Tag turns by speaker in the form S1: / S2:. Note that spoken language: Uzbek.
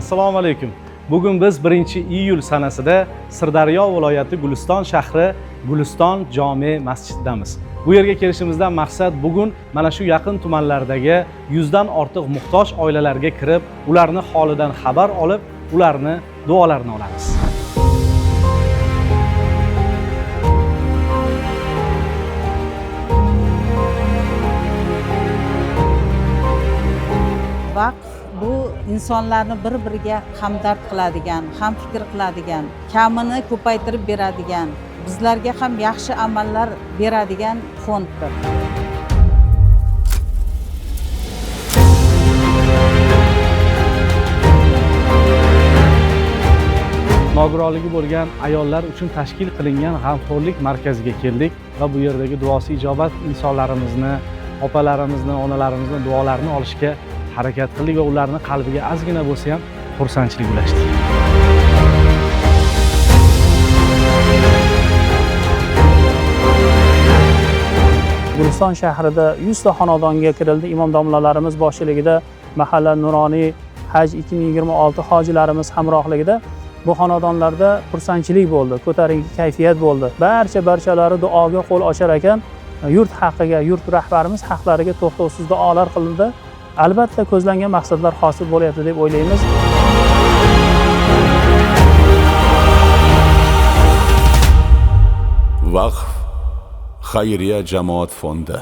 S1: Assalomu alaykum. Bugun biz 1-iyul sanasida Sirdaryo viloyati Guliston shahri Guliston jome masjididamiz. Bu yerga kelishimizdan maqsad bugun mana shu yaqin tumanlardagi 100 dan ortiq muhtoj oilalarga kirib, ularni holidan xabar olib, ularni duolarini olamiz.
S2: Vaqf bu insonlarni bir-biriga hamdard qiladigan, hamfikr qiladigan, kamini ko'paytirib beradigan, bizlarga ham yaxshi amallar beradigan fonddir.
S1: Nogironligi bo'lgan ayollar uchun tashkil qilingan g'amxo'rlik markaziga keldik va bu yerdagi duosi ijobat insonlarimizni, opalarimizni, onalarimizni duolarini olishga harakat qildik va ularning qalbiga ozgina bo'lsa ham xursandchilik ulashdik.
S3: Guliston shahrida 100 ta xonadonga kirildi. Imom domlalarimiz boshchiligida mahalla nuroniy haj 2026 hojilarimiz hamrohligida bu xonadonlarda xursandchilik bo'ldi, ko'tarinki kayfiyat bo'ldi. Barchalari duoga qo'l ochar ekan, yurt haqqiga, yurt rahbarimiz haqlariga to'xtovsiz duolar qilindi. Albatta ko'zlangan maqsadlar hosil bo'lyapti deb o'ylaymiz.
S4: Vaqf xayriya jamoat fondi